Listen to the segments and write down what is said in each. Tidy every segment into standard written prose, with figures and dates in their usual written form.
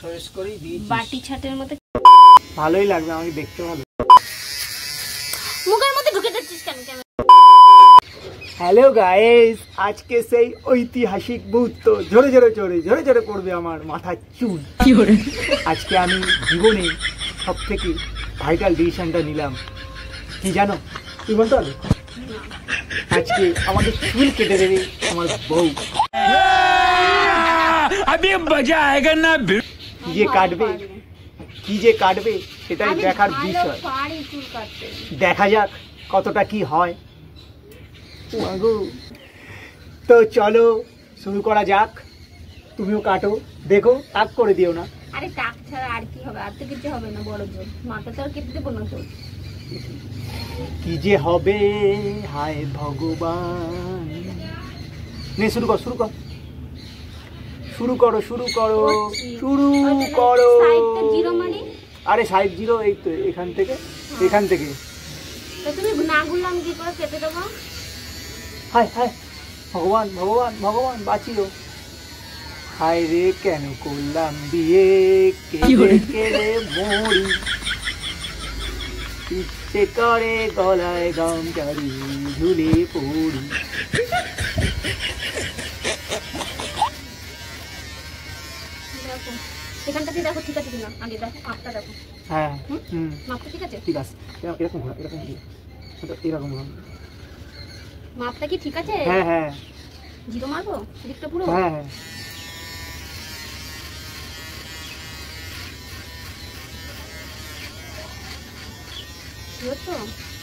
Fresh করে দিয়েছি বাটি ছাটের মতো। ভালোই লাগবে আমাকে দেখতে, ভালো। মুখের মধ্যে ঢুকে যাচ্ছিস কেন? হ্যালো গাইস, আজকে সেই ঐতিহাসিক মুহূর্ত, ঝরে ঝরে ঝরে ঝরে ঝরে পড়বে আমার মাথার চুল। আজকে আমি জীবনে সব থেকে ভাইটাল ডিসিশনটা নিলাম, কি জানো? তুই বলতে পারবি? আজকে আমাদের চুল কেটে দেবে আমার বউ। अभी मजा आएगा ना। কি যে কাটবে, কি যে কাটবে সেটাই দেখার বিষয়। দেখা যাক কতটা কি হয়। তো চলো শুরু করা যাক। তুমিও কাটো, দেখো টাক করে দিও না। আরে টাক ছাড়া আর কি হবে? আর তো কিছু হবে না, বড় জোর মাথা তো আর কেটে দেবো না তো। কি যে হবে, হায় ভগবান। নে শুরু কর, শুরু কর, শুরু করো, শুরু করো, শুরু করো। আরে সাইড জিরো, এই তো এখান থেকে, এখান থেকে। তুমি না গুনলাম কি করে কেটে দেবো? হায় হায় ভগবান, ভগবান, ভগবান বাঁচিও। হায় রে কেন করলাম বিয়ে, কেঁদে কেঁদে মরি, ইচ্ছে করে গলায় গামছাড়ি ঝুলে পড়ি। এখানটাতে দেখো ঠিক আছে কিনা, আগে দেখো মাপটা দেখো। হ্যাঁ মাপটা ঠিক আছে? ঠিক আছে, এরকম ঘোরা, এরকম এরকম ঘোরা। মাপটা কি ঠিক আছে? হ্যাঁ হ্যাঁ। জিরো মারবো দিকটা পুরো? হ্যাঁ হ্যাঁ।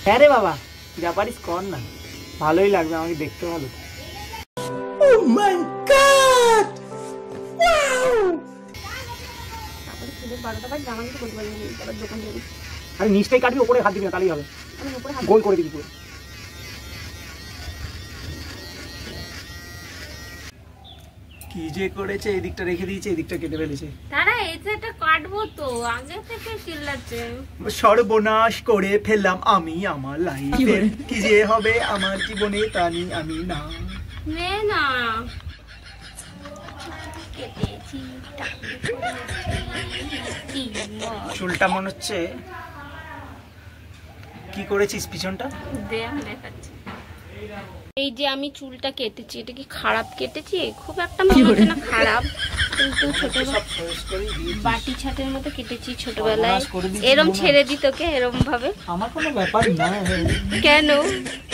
হ্যাঁ রে বাবা, যা পারিস কর না, ভালোই লাগবে আমাকে দেখতে, ভালো। Oh my God! আরে নিচটাই কাটবি, ওপরে হাত দিবি না, তাহলেই হবে। গোল করে দিবি পুরো। কি যে করেছে, এদিকটা রেখে দিয়েছে, এদিকটা কেটে ফেলেছে। তারা এটা কাটবো তো, আগে থেকে চিল্লাচ্ছে। সর্বনাশ করে ফেললাম আমি আমার লাইফে, কি যে হবে আমার জীবনে তা নিয়ে আমি না। নে না কেটেছি, চুলটা মনে হচ্ছে কি করেছিস পিছনটা? দে আমি দেখাচ্ছি। এই যে আমি চুলটা কেটেছি, এটা কি খারাপ কেটেছি? খুব একটা মনে হচ্ছে না খারাপ, কিন্তু বাটি ছাটের মতো কেটেছি ছোটবেলায়। এরম ছেড়ে দিত কে এরম ভাবে? আমার কোনো ব্যাপার না। কেন?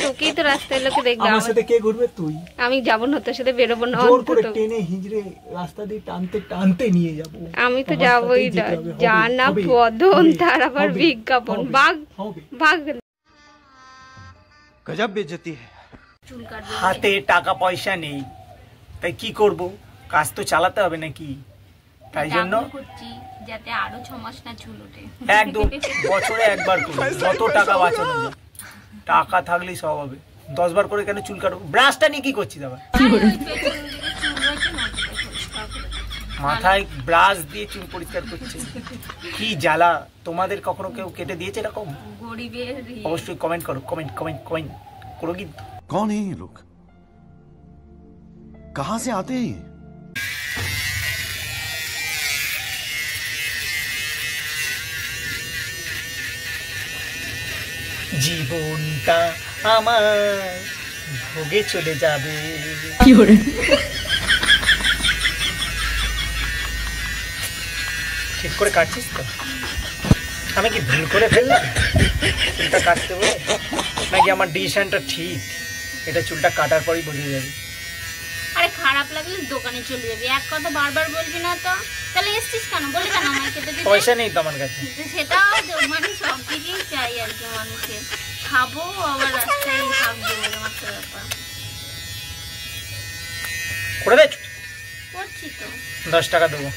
তোকেই তো রাস্তায় লোকে দেখবে। আমার সাথে কে ঘুরবে? তুই। আমি যাবো না, তোর সাথে বেরোবো না। জোর করে টেনে হিজড়ে রাস্তা দিয়ে টানতে টানতে নিয়ে যাব। আমি তো যাবোই না। জানা বদন, তার আবার বিজ্ঞাপন। বাঘ বাঘ गजब बेइज्जती है। হাতে টাকা পয়সা নেই, তাই কি করব? কাজ তো চালাতে হবে নাকি? তাই জন্য যাতে আরো 6 মাস না চুল ওঠে। একদম বছরে একবার করে কত টাকা বাঁচানো যায়। টাকা থাকলেই সব হবে। 10 বার করে কেন চুল কাটবো? ব্রাশটা নিয়ে কি করছিস আবার? মাথায় ব্রাশ দিয়ে চুল পরিষ্কার করছে, কি জ্বালা। তোমাদের কখনো কেউ কেটে দিয়েছে এরকম? অবশ্যই কমেন্ট করো, কমেন্ট কমেন্ট কমেন্ট করো। কি कौन है ये लोग, कहां से आते हैं? জীবনটা আমার ভোগে চলে যাবে। ঠিক করে কাটছিস তো? আমি কি ভুল করে ফেললাম চুলটা কাটতে বলে, নাকি আমার ডিসিশনটা ঠিক? এটা চুলটা কাটার পরই বোঝা যাবে। আরে খারাপ লাগলে দোকানে চলে যাবি, এক কথা বারবার বলবি না তো। তাহলে এসছিস কেন? বলি কেন আমাকে কেটে দিতে? পয়সা নেই তো আমার কাছে। সেটা মানে সব দিকেই চাই আর কি, মানুষের খাবো আবার রাস্তায় থাকবো, এরকম একটা ব্যাপার। করে দে। করছি তো। 10 টাকা দেবো।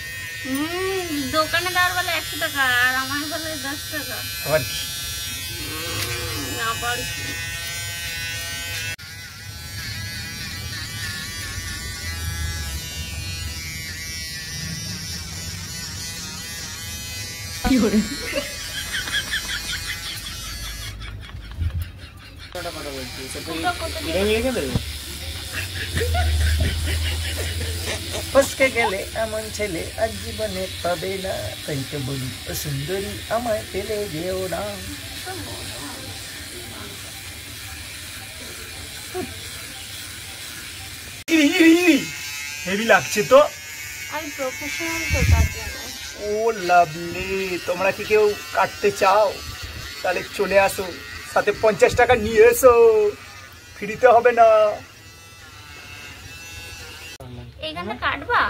দোকানে দেওয়ার বেলা 100 টাকা, আর আমার বেলায় 10 টাকা। আবার কি? আবার কি করে? ফসকে গেলে এমন ছেলে আর জীবনে পাবে না, তাই তো বলি ও সুন্দরী আমায় পেলে যেও না। হেভি লাগছে তো। আমি প্রফেশনাল তো তার জন্য। ও লাভলি, তোমরা কি কেউ কাটতে চাও তাহলে চলে আসো, সাথে 50 টাকা নিয়ে এসো, ফ্রিতে হবে না। এইখানে কাটবা?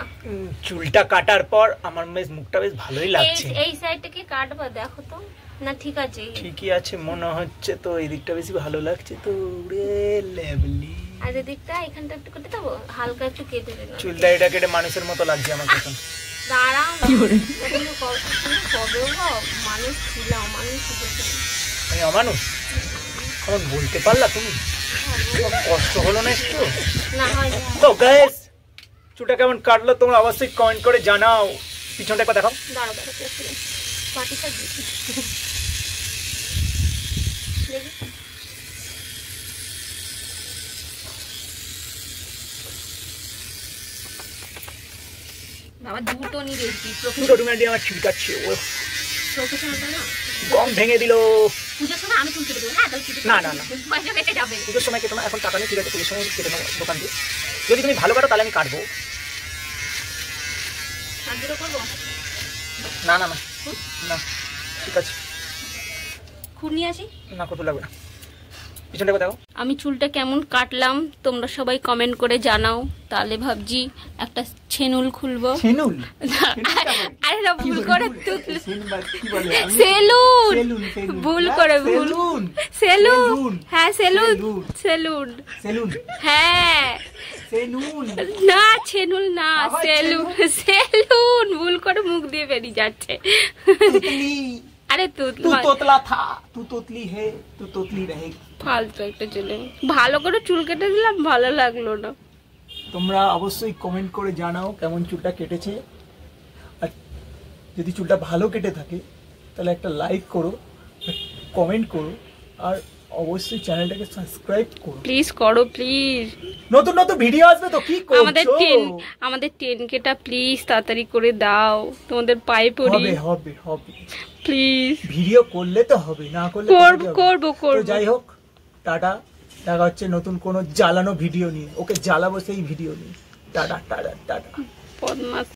চুলটা কাটার পর আমার মুখটা বেশ ভালোই লাগছে। এই সাইডটা কি কাটবা? দেখো তো। না ঠিক আছে, ঠিকই আছে মনে হচ্ছে তো, এই দিকটা বেশি ভালো লাগছে তো। রে লাভলি, আর এদিকটা এখানটা একটু কেটে দেবো, হালকা একটু কেটে দেবো। চুলটা এটা কেটে মানুষের মতো লাগছে আমাকে এখন। দাঁড়াও, কবে মানুষ ছিলাম, মানুষ আমি অমানুষ? এখন বলতে পারলা তুমি? কষ্ট হলো না একটু? না হয় তো গাইস, চুলটা কেমন কাটলো তোমরা অবশ্যই কমেন্ট করে জানাও। পিছনটা একবার দেখাও। দাঁড়াও পাটি শাক দেখি। বাবা দুটো নিয়ে গেছি। দুটো তুমি আমার চুল কাটছে, ও প্রফেশনালটা না গম ভেঙে দিল। পুজোর সময় আমি চুল কেটে দেবো। হ্যাঁ তাহলে না না না, পয়সা কেটে যাবে। পুজোর সময় কেটে না, এখন টাকা নেই, ঠিক আছে পুজোর সময় কেটে নেবো দোকান দিয়ে। যদি তুমি ভালো কাটো তাহলে আমি কাটবো। সাহায্য করবো? না না না না, ঠিক আছে। খুব নিয়ে আসি না, কত লাগবে না। পিছনটা দেখো। আমি চুলটা কেমন কাটলাম তোমরা সবাই কমেন্ট করে জানাও, তাহলে ভাবছি একটা ছেনুল খুলবো। ছেনুল? আরে না, ভুল করে সেলুন, ভুল করে সেলুন। হ্যাঁ সেলুন, সেলুন সেলুন, হ্যাঁ সেলুন না, ছেনুল না, সেলুন, সেলুন ভুল করে মুখ দিয়ে বেরিয়ে যাচ্ছে। अरे तू तोतला था, तू तोतली है, तू तोतली रहेगी। ফালতু একটা চুলে ভালো করে চুল কেটে দিলাম, ভালো লাগলো না। তোমরা অবশ্যই কমেন্ট করে জানাও কেমন চুলটা কেটেছে, আর যদি চুলটা ভালো কেটে থাকে তাহলে একটা লাইক করো, কমেন্ট করো, আর অবশ্যই চ্যানেলটাকে সাবস্ক্রাইব করো। প্লিজ করো প্লিজ। নতুন নতুন ভিডিও আসবে তো, কি করছো? আমাদের 10K প্লিজ তাড়াতাড়ি করে দাও, তোমাদের পায়ে পড়ি। হবে হবে হবে প্লিজ। ভিডিও করলে তো হবে, না করলে করব। যাই হোক, টাটা। দেখা হচ্ছে নতুন কোনো জ্বালানো ভিডিও নিয়ে। ওকে জ্বালাবো সেই ভিডিও নিয়ে। Tata tata tata. বদমাশ।